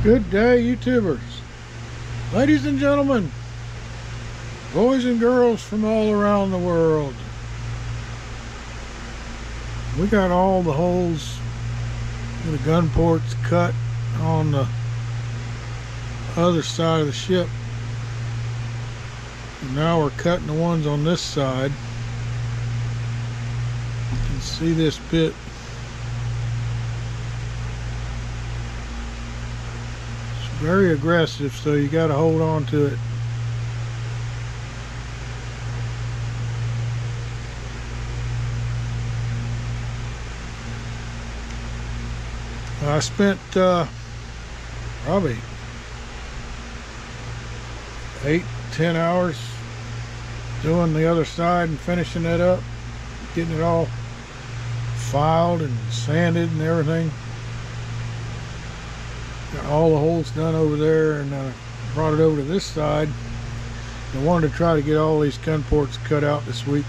Good day, YouTubers, ladies and gentlemen, boys and girls from all around the world. We got all the holes in the gun ports cut on the other side of the ship, and now we're cutting the ones on this side. You can see this bit. Very aggressive, so you got to hold on to it. I spent probably 8-10 hours doing the other side and finishing it up, getting it all filed and sanded and everything. Got all the holes done over there, and brought it over to this side. I wanted to try to get all these gun ports cut out this week,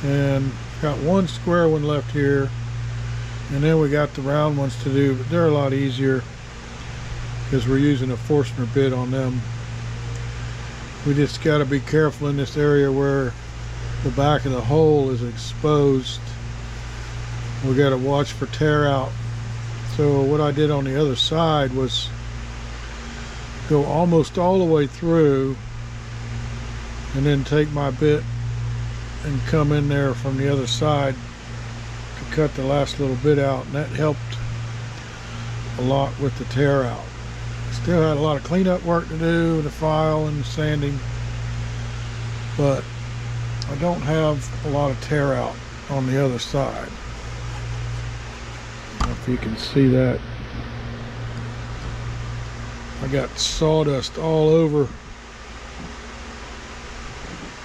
and got one square one left here, and then we got the round ones to do, but they're a lot easier because we're using a Forstner bit on them. We just got to be careful in this area where the back of the hole is exposed. We got to watch for tear out. So what I did on the other side was go almost all the way through, and then take my bit and come in there from the other side to cut the last little bit out, and that helped a lot with the tear out. Still had a lot of cleanup work to do, the file and sanding, but I don't have a lot of tear out on the other side. If you can see that, I got sawdust all over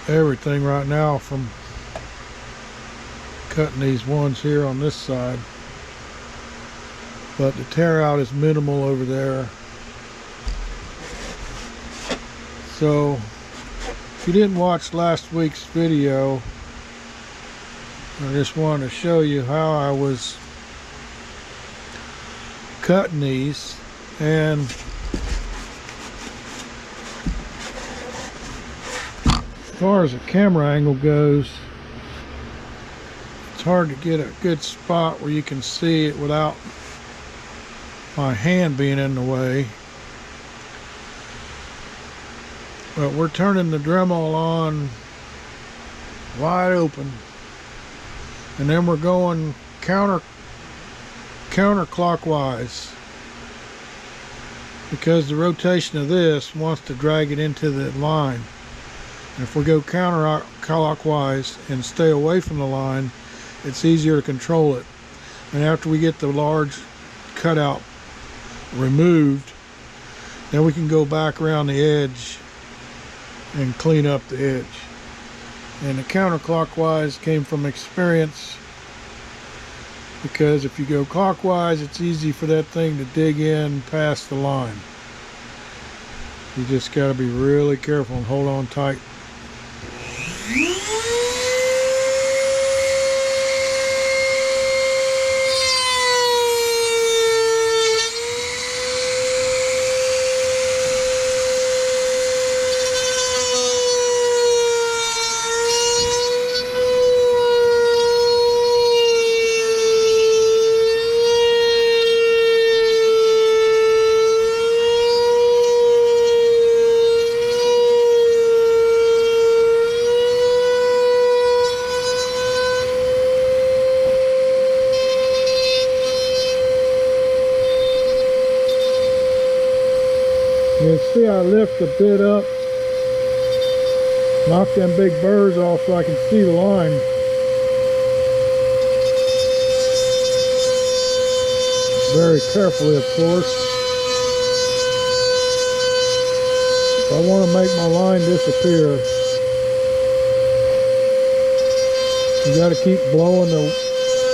everything right now from cutting these ones here on this side, but the tear out is minimal over there. So if you didn't watch last week's video, I just wanted to show you how I was cutting these. And as far as the camera angle goes, it's hard to get a good spot where you can see it without my hand being in the way. But we're turning the Dremel on wide open, and then we're going counterclockwise, because the rotation of this wants to drag it into the line. And if we go counterclockwise and stay away from the line, it's easier to control it. And after we get the large cutout removed, then we can go back around the edge and clean up the edge. And the counterclockwise came from experience, because if you go clockwise, it's easy for that thing to dig in past the line. You just got to be really careful and hold on tight. You can see I lift the bit up, knock them big burrs off so I can see the line. Very carefully, of course. If I want to make my line disappear, you got to keep blowing the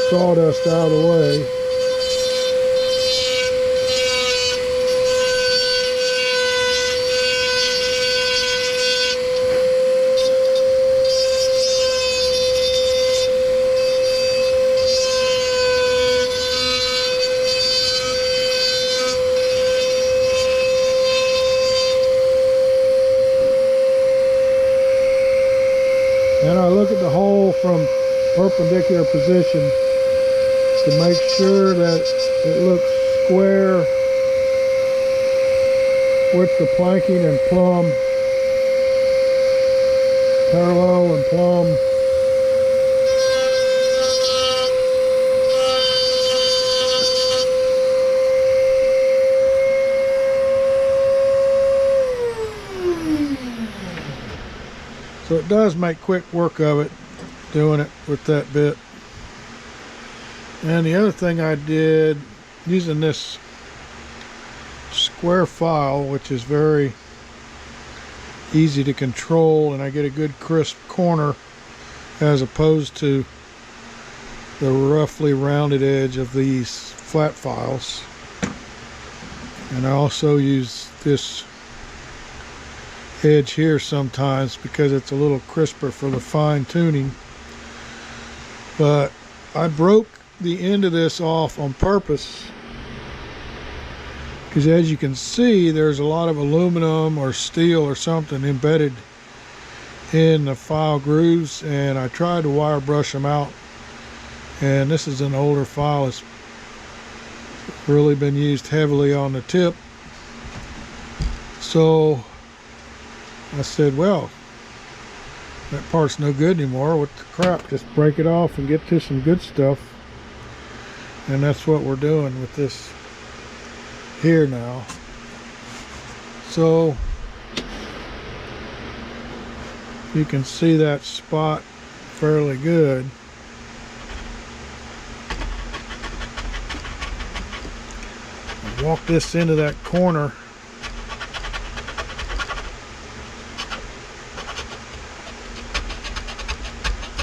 sawdust out of the way. I look at the hole from perpendicular position to make sure that it looks square with the planking and plumb, parallel and plumb. So it does make quick work of it, doing it with that bit. And the other thing I did, using this square file, which is very easy to control, and I get a good crisp corner as opposed to the roughly rounded edge of these flat files. And I also use this edge here sometimes because it's a little crisper for the fine tuning. But I broke the end of this off on purpose because, as you can see, there's a lot of aluminum or steel or something embedded in the file grooves, and I tried to wire brush them out. And this is an older file. It's really been used heavily on the tip. So I said, well, that part's no good anymore. What the crap? Just break it off and get to some good stuff. And that's what we're doing with this here now. So you can see that spot fairly good. Walk this into that corner.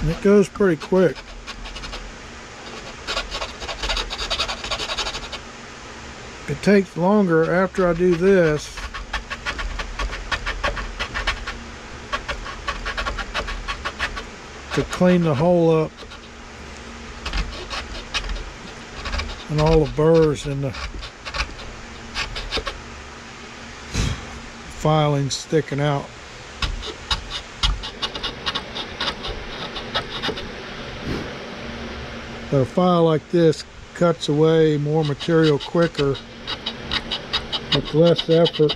And it goes pretty quick. It takes longer after I do this to clean the hole up and all the burrs and the filings sticking out. But a file like this cuts away more material quicker with less effort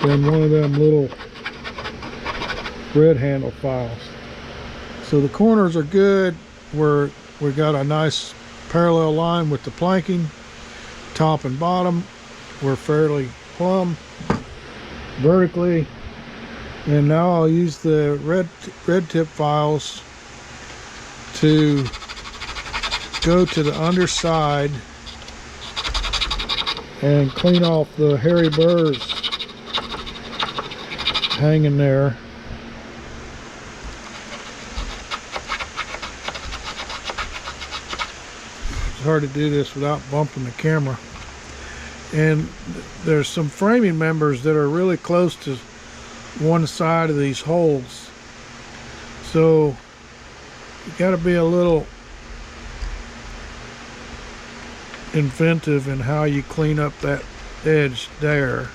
than one of them little red handle files. So the corners are good. We got a nice parallel line with the planking, top and bottom. We're fairly plumb vertically. And now I'll use the red tip files to go to the underside and clean off the hairy burrs hanging there. It's hard to do this without bumping the camera. And there's some framing members that are really close to one side of these holes, so you got to be a little inventive in how you clean up that edge there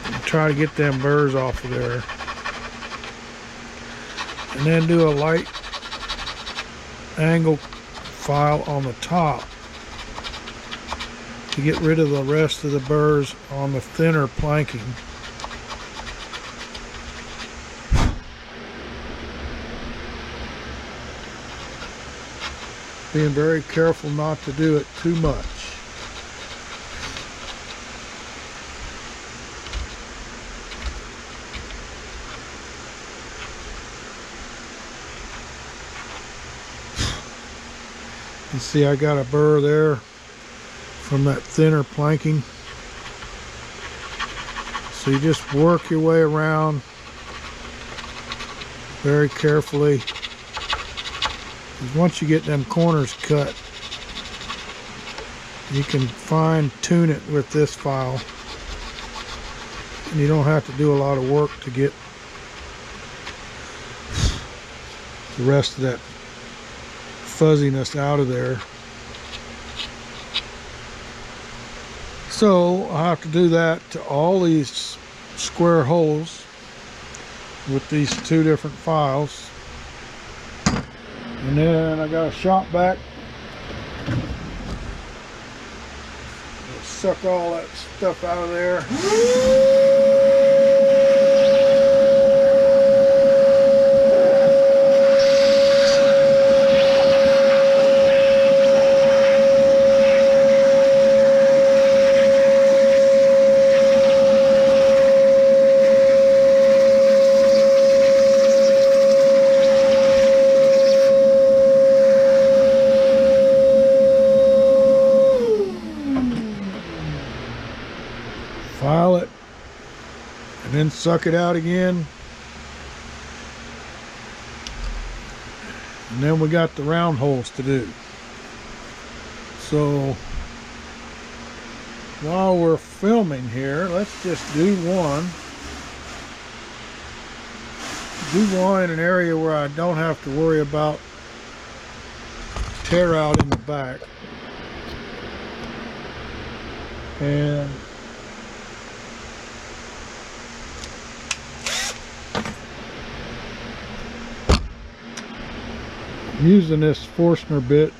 and try to get them burrs off of there, and then do a light angle file on the top to get rid of the rest of the burrs on the thinner planking. Being very careful not to do it too much. You see I got a burr there from that thinner planking. So you just work your way around very carefully. Once you get them corners cut, you can fine tune it with this file, and you don't have to do a lot of work to get the rest of that fuzziness out of there. So I have to do that to all these square holes. with these two different files. And then I got a shop vac. Suck all that stuff out of there. File it and then suck it out again, and then we got the round holes to do. So while we're filming here, let's just do one in an area where I don't have to worry about tear out in the back. And using this Forstner bit,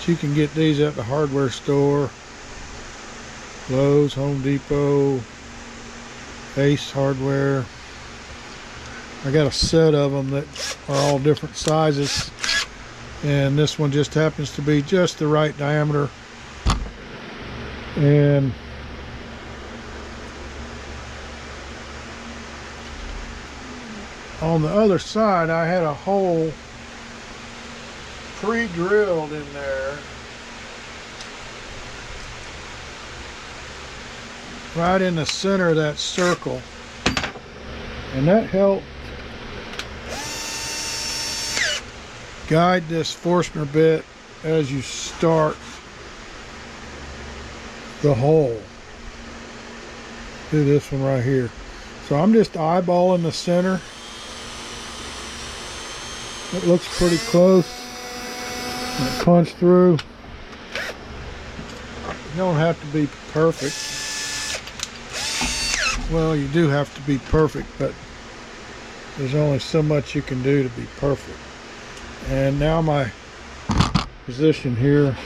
you can get these at the hardware store, Lowe's, Home Depot, Ace Hardware. I got a set of them that are all different sizes, and this one just happens to be just the right diameter. And on the other side, I had a hole pre-drilled in there, right in the center of that circle, and that helped guide this Forstner bit as you start the hole. Do this one right here. So I'm just eyeballing the center. It looks pretty close. And punch through. You don't have to be perfect. Well, you do have to be perfect, but there's only so much you can do to be perfect. And now my position here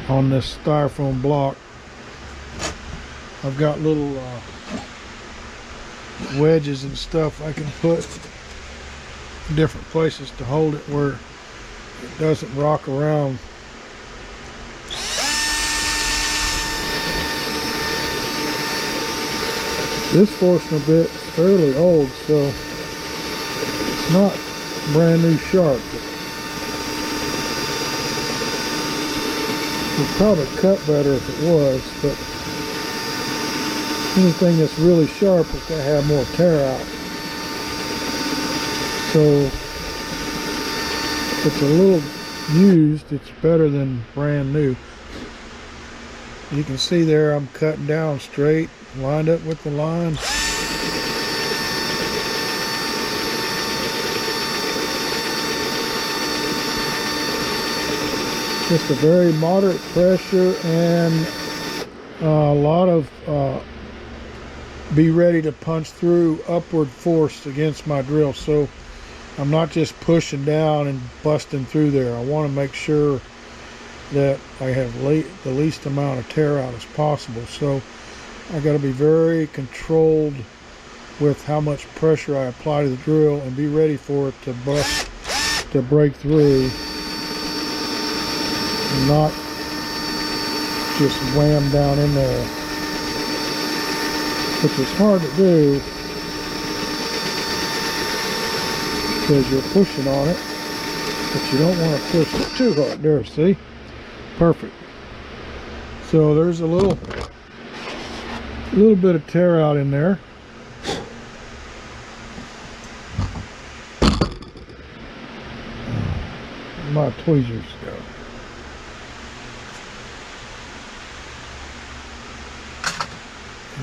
on this styrofoam block, I've got little wedges and stuff I can put in different places to hold it where it doesn't rock around. This Forstner bit is fairly old, so it's not brand new sharp. It would probably cut better if it was, but anything that's really sharp is going to have more tear out. So if it's a little used, it's better than brand new. You can see there I'm cutting down straight, lined up with the line. Just a very moderate pressure and a lot of be ready to punch through upward force against my drill. So I'm not just pushing down and busting through there. I want to make sure that I have the least amount of tear out as possible. So I got to be very controlled with how much pressure I apply to the drill and be ready for it to bust, to break through, and not just wham down in there, which is hard to do because you're pushing on it, but you don't want to push it too hard. There, see? Perfect. So there's a little bit of tear out in there. My tweezers go.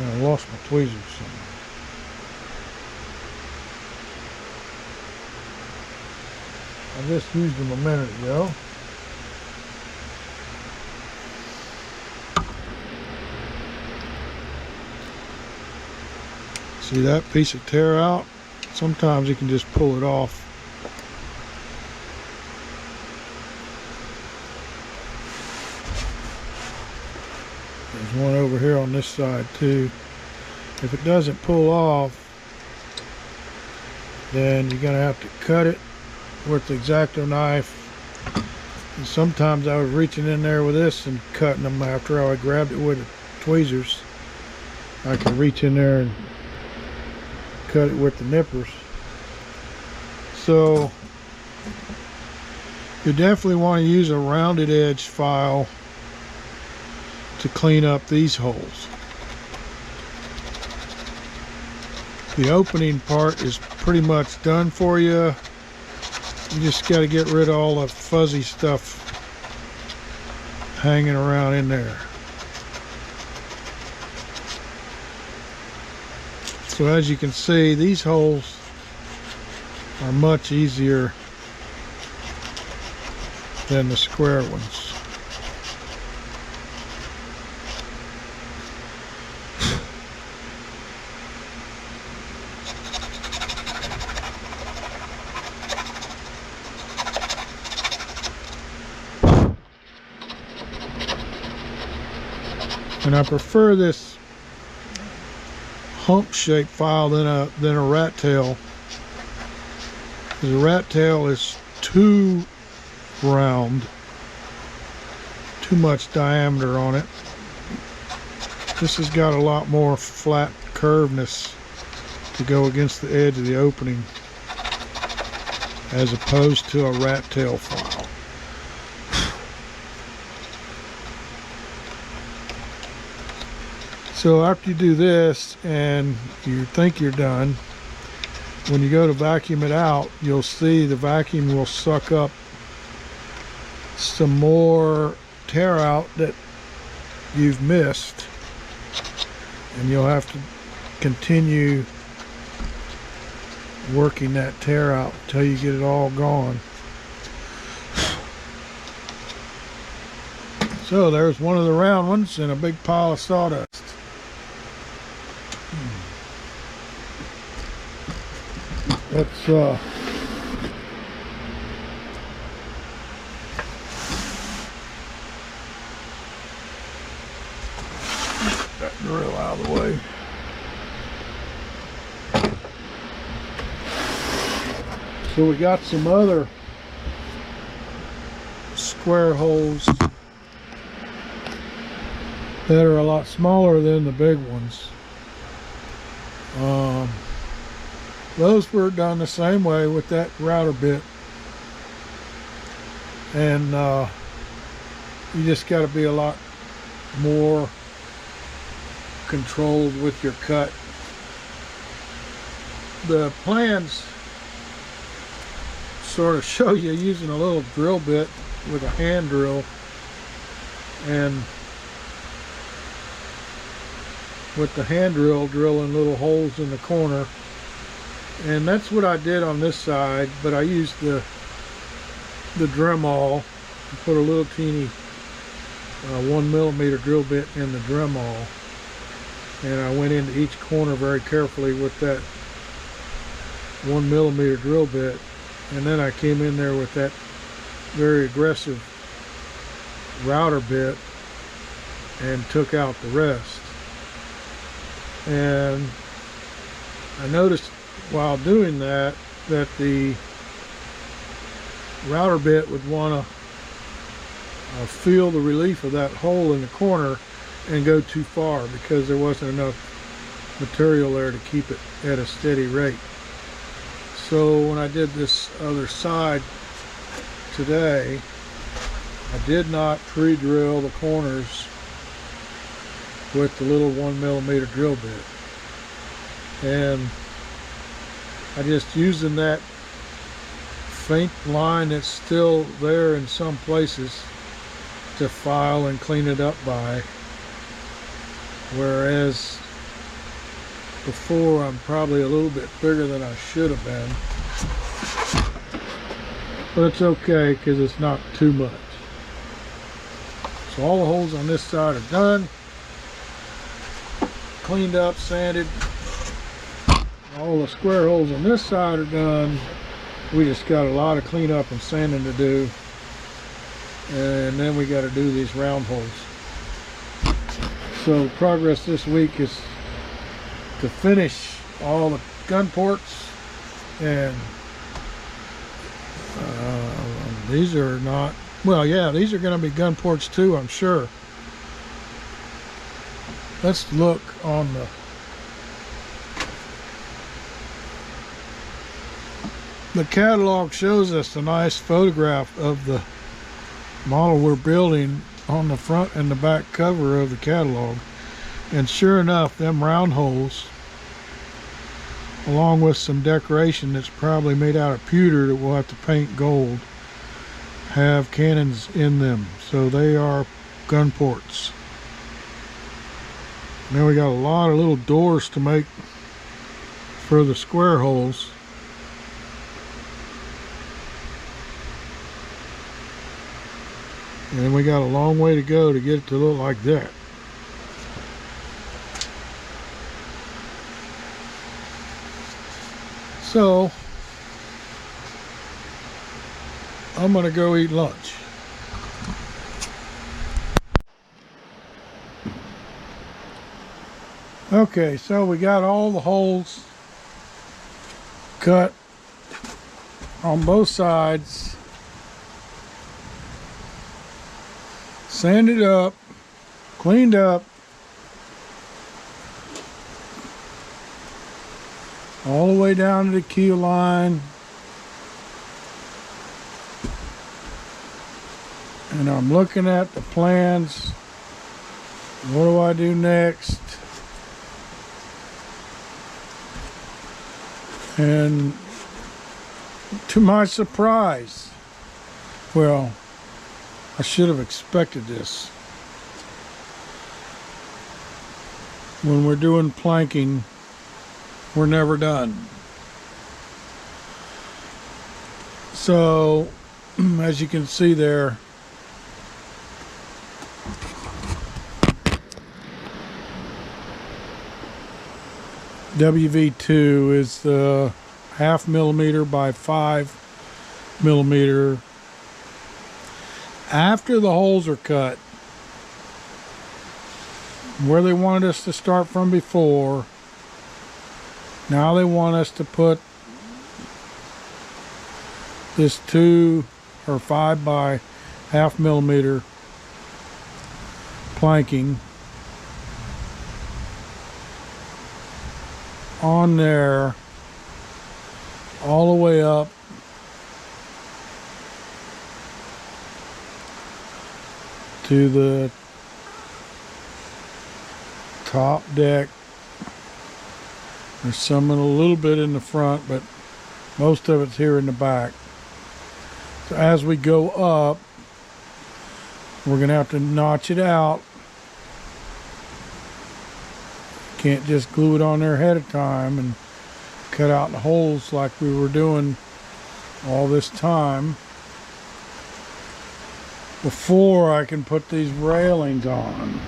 I lost my tweezers somewhere. I just used them a minute ago. See that piece of tear out? Sometimes you can just pull it off. There's one over here on this side too. If it doesn't pull off, then you're gonna have to cut it with the X-Acto knife. And sometimes I was reaching in there with this and cutting them after I grabbed it with the tweezers. I can reach in there and cut it with the nippers. So you definitely want to use a rounded edge file to clean up these holes. The opening part is pretty much done for you. You just got to get rid of all the fuzzy stuff hanging around in there. So as you can see, these holes are much easier than the square ones. And I prefer this hump shaped file than a rat tail, because a rat tail is too round, too much diameter on it. This has got a lot more flat curvedness to go against the edge of the opening, as opposed to a rat tail file. So after you do this and you think you're done, when you go to vacuum it out, you'll see the vacuum will suck up some more tear out that you've missed, and you'll have to continue working that tear out until you get it all gone. So there's one of the round ones in a big pile of sawdust. Let's that drill out of the way. So we got some other square holes that are a lot smaller than the big ones. Those were done the same way with that router bit, and you just got to be a lot more controlled with your cut. The plans sort of show you using a little drill bit with a hand drill, and with the hand drill drilling little holes in the corner. And that's what I did on this side, but I used the Dremel to put a little teeny 1mm drill bit in the Dremel, and I went into each corner very carefully with that 1mm drill bit, and then I came in there with that very aggressive router bit and took out the rest. And I noticed while doing that the router bit would want to feel the relief of that hole in the corner and go too far, because there wasn't enough material there to keep it at a steady rate. So when I did this other side today, I did not pre-drill the corners with the little 1mm drill bit, and I just using that faint line that's still there in some places to file and clean it up by, whereas before I'm probably a little bit bigger than I should have been, but it's okay because it's not too much. So all the holes on this side are done, cleaned up, sanded, All the square holes on this side are done. We just got a lot of cleanup and sanding to do. And then we got to do these round holes. So progress this week is to finish all the gun ports, and these are not, well, yeah, these are going to be gun ports too, I'm sure. Let's look on the catalog. Shows us a nice photograph of the model we're building on the front and the back cover of the catalog, and sure enough, them round holes, along with some decoration that's probably made out of pewter that we'll have to paint gold, have cannons in them. So they are gun ports. Now we got a lot of little doors to make for the square holes. And we got a long way to go to get it to look like that. So I'm gonna go eat lunch. Okay, so we got all the holes cut on both sides, sanded up, cleaned up, all the way down to the keel line. And I'm looking at the plans. What do I do next? And to my surprise, well, I should have expected this. When we're doing planking, we're never done. So, as you can see there, WV2 is the 0.5 millimeter by 5 millimeter. After the holes are cut, where they wanted us to start from before, now they want us to put this 2 or 5 by 0.5 millimeter planking on there all the way up to the top deck. There's some in a little bit in the front, but most of it's here in the back. So as we go up, we're gonna have to notch it out. Can't just glue it on there ahead of time and cut out the holes like we were doing all this time before I can put these railings on.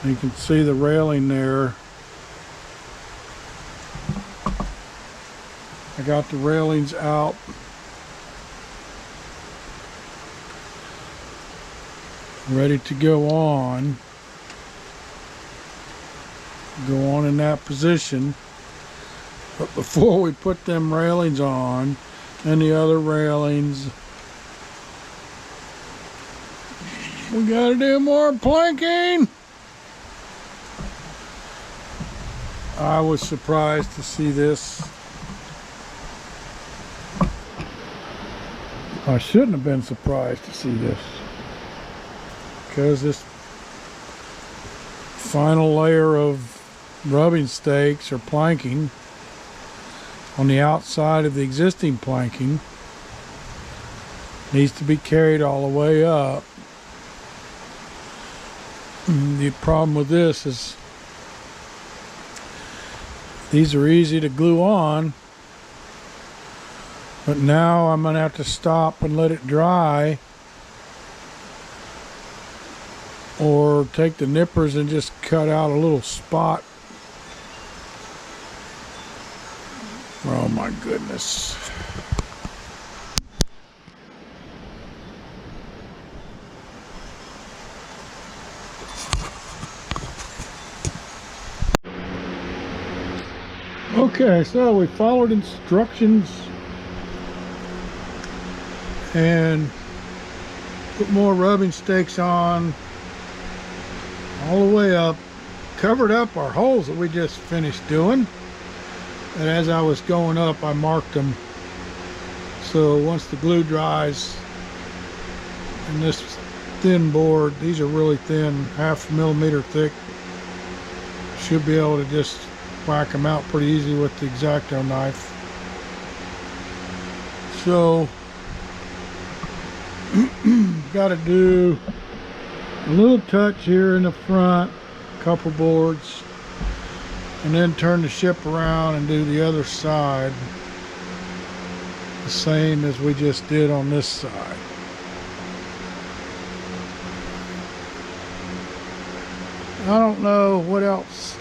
You can see the railing there. I got the railings out. Ready to go on. Go on in that position. But before we put them railings on and the other railings, we gotta do more planking. I was surprised to see this. I shouldn't have been surprised to see this, because this final layer of rubbing stakes or planking on the outside of the existing planking needs to be carried all the way up. The problem with this is these are easy to glue on, but now I'm gonna have to stop and let it dry, or take the nippers and just cut out a little spot Oh my goodness. Okay, so we followed instructions and put more rubbing stakes on all the way up, covered up our holes that we just finished doing. And as I was going up, I marked them. So once the glue dries, and this thin board, these are really thin, 1/2 millimeter thick, should be able to just whack them out pretty easy with the X-Acto knife. So got to do a little touch here in the front, a couple boards, and then turn the ship around and do the other side the same as we just did on this side. I don't know what else.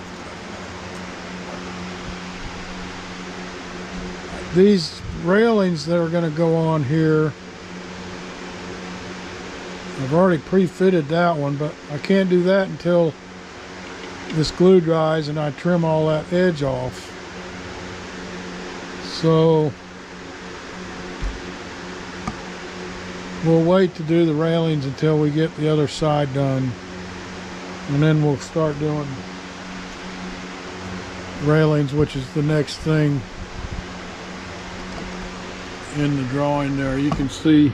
These railings that are going to go on here, I've already pre-fitted that one, but I can't do that until this glue dries and I trim all that edge off. So we'll wait to do the railings until we get the other side done, and then we'll start doing railings, which is the next thing in the drawing there. You can see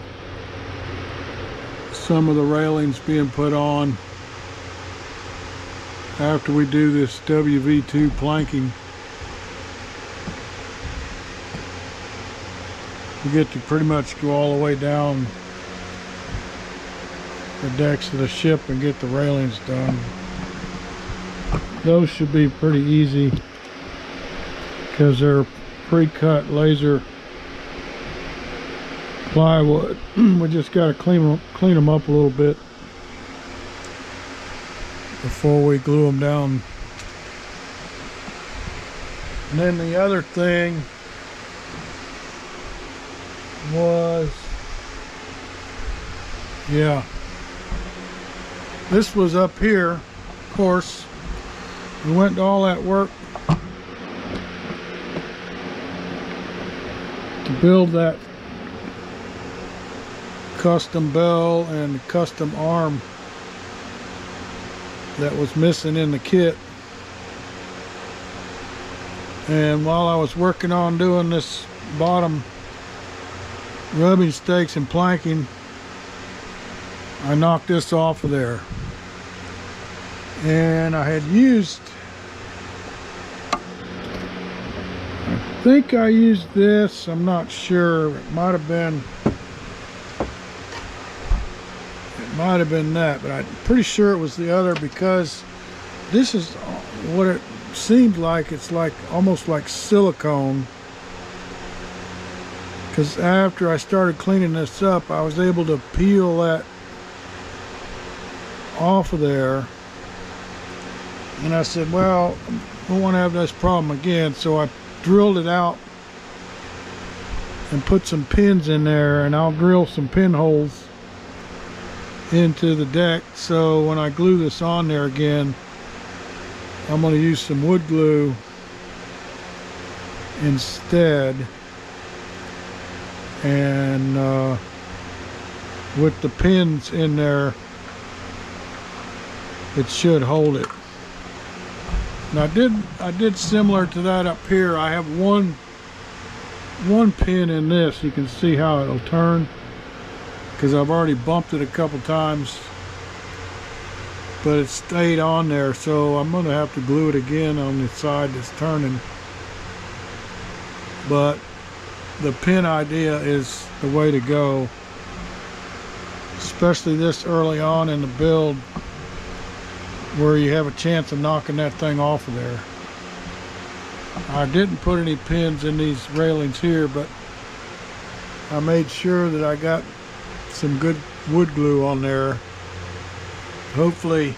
some of the railings being put on after we do this WV2 planking. We get to pretty much go all the way down the decks of the ship and get the railings done. Those should be pretty easy because they're pre-cut laser plywood. We just got to clean them up a little bit before we glue them down. And then the other thing was, this was up here, of course. We went to all that work to build that custom bell and custom arm that was missing in the kit. And while I was working on doing this bottom rubbing stakes and planking, I knocked this off of there. And I had used, I think I used this, I'm not sure, it might have been that, but I'm pretty sure it was the other, because this is what it seemed like. It's like almost like silicone, because after I started cleaning this up, I was able to peel that off of there, and I said, well, I don't want to have this problem again. So I drilled it out and put some pins in there, and I'll drill some pinholes into the deck, so when I glue this on there again, I'm going to use some wood glue instead, and with the pins in there, it should hold it. Now I did similar to that up here. I have one pin in this. You can see how it'll turn, because I've already bumped it a couple times, but it stayed on there, so I'm going to have to glue it again on the side that's turning. But the pin idea is the way to go, especially this early on in the build, where you have a chance of knocking that thing off of there. I didn't put any pins in these railings here, but I made sure that I got some good wood glue on there. Hopefully,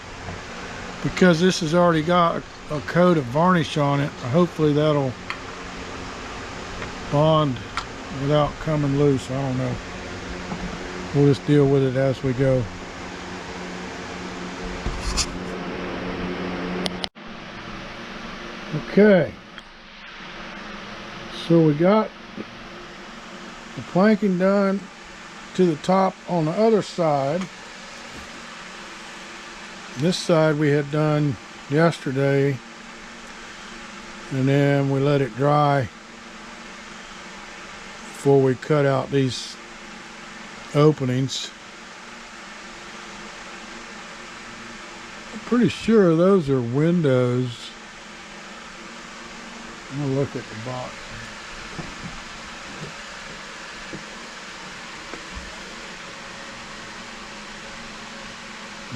because this has already got a coat of varnish on it, hopefully that'll bond without coming loose. I don't know. We'll just deal with it as we go. Okay, so we got the planking done to the top on the other side. This side we had done yesterday, and then we let it dry before we cut out these openings. I'm pretty sure those are windows. I'm gonna look at the box.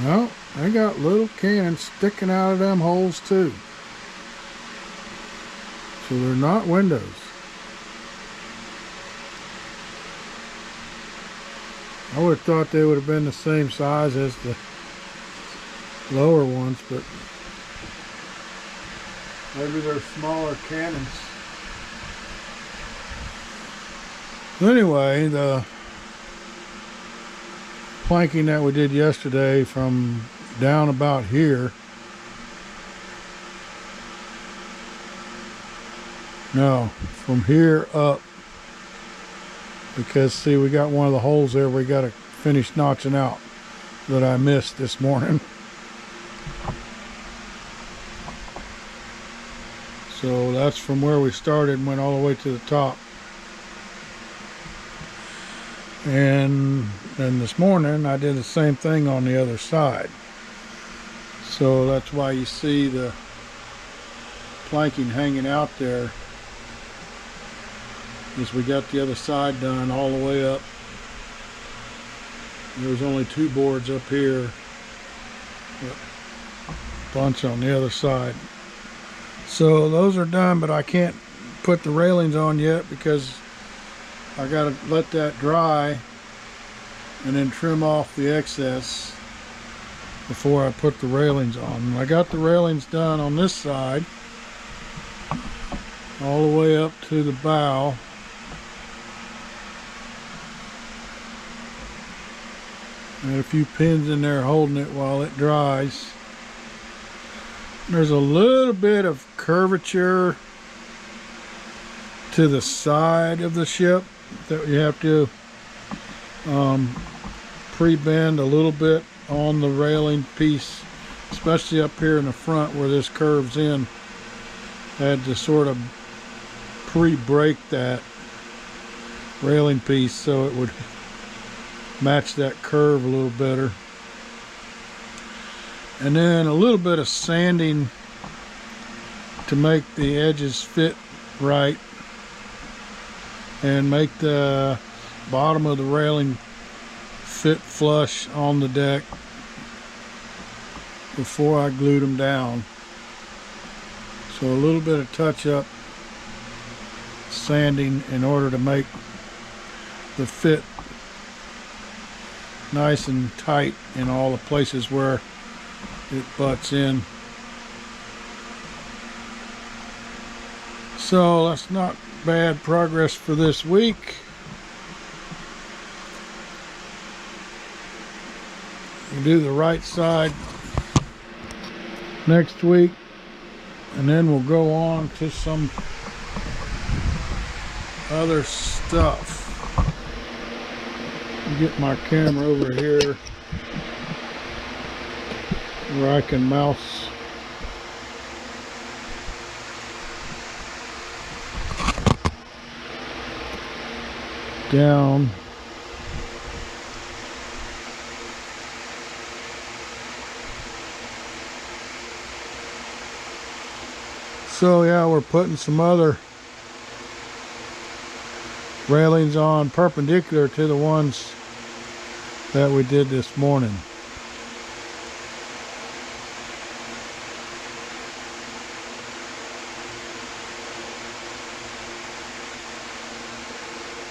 No, they got little cannons sticking out of them holes too. So they're not windows. I would have thought they would have been the same size as the lower ones, but maybe they're smaller cannons. Anyway, the planking that we did yesterday from down about here, no, from here up, because see, we got one of the holes there we got to finish notching out that I missed this morning. So that's from where we started and went all the way to the top. And then this morning I did the same thing on the other side. So that's why you see the planking hanging out there, is we got the other side done all the way up. There's only 2 boards up here, a bunch on the other side. So those are done, but I can't put the railings on yet because I gotta let that dry and then trim off the excess before I put the railings on. I got the railings done on this side all the way up to the bow. And a few pins in there holding it while it dries. There's a little bit of curvature to the side of the ship that you have to pre-bend a little bit on the railing piece, especially up here in the front where this curves in. I had to sort of pre-break that railing piece so it would match that curve a little better. And then a little bit of sanding to make the edges fit right and make the bottom of the railing fit flush on the deck before I glued them down. So a little bit of touch-up sanding in order to make the fit nice and tight in all the places where it butts in. So that's not bad progress for this week. We'll do the right side next week, and then we'll go on to some other stuff. Get my camera over here where I can mouse down. So yeah, we're putting some other railings on perpendicular to the ones that we did this morning.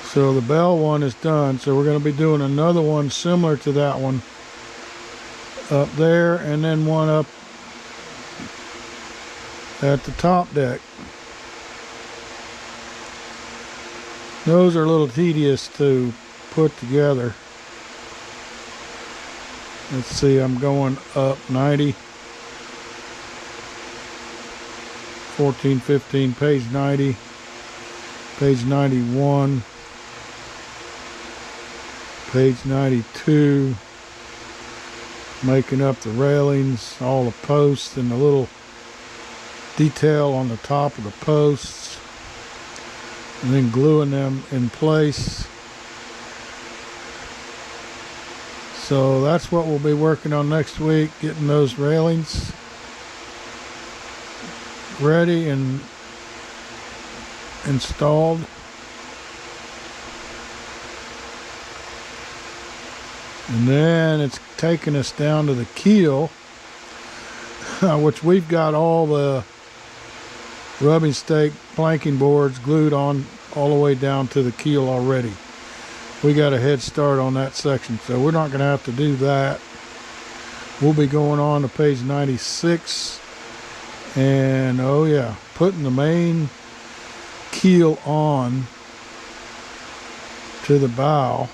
So the bell one is done, so we're going to be doing another one similar to that one up there, and then one up at the top deck. Those are a little tedious to put together. Let's see, I'm going up 90, 14, 15, page 90, page 91, page 92, making up the railings, all the posts and the little detail on the top of the posts, and then gluing them in place. So that's what we'll be working on next week, getting those railings ready and installed. And then it's taking us down to the keel, which we've got all the rubbing stake planking boards glued on all the way down to the keel already. We got a head start on that section, so we're not going to have to do that. We'll be going on to page 96, and oh yeah, putting the main keel on to the bow.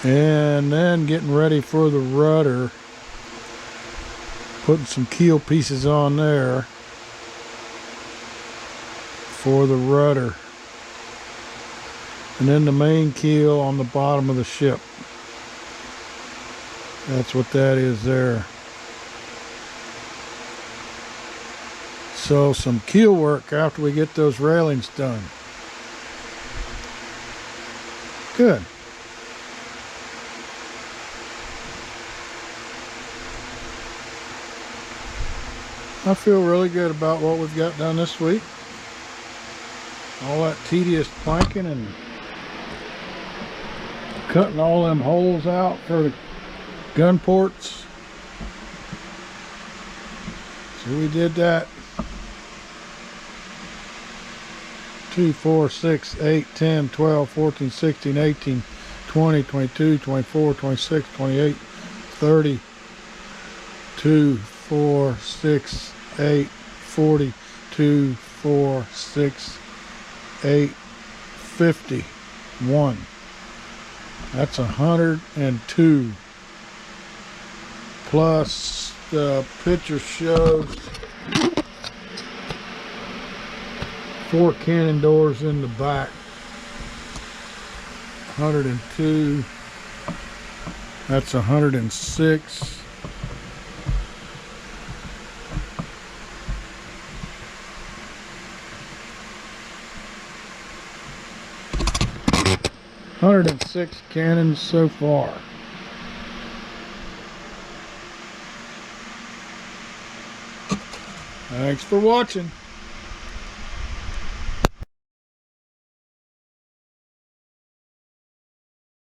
And then getting ready for the rudder, putting some keel pieces on there for the rudder, and then the main keel on the bottom of the ship. That's what that is there. So some keel work after we get those railings done. Good. I feel really good about what we've got done this week. All that tedious planking and cutting all them holes out for the gun ports. So we did that. 2, 4, 6, 8, 10, 12, 14, 16, 18, 20, 22, 24, 26, 28, 30, 2, 4, 6, 8, 40, 2, 4, 6, 8, 51. That's 102. Plus the picture shows 4 cannon doors in the back. 102. That's 106. $106 cannons so far. Thanks for watching.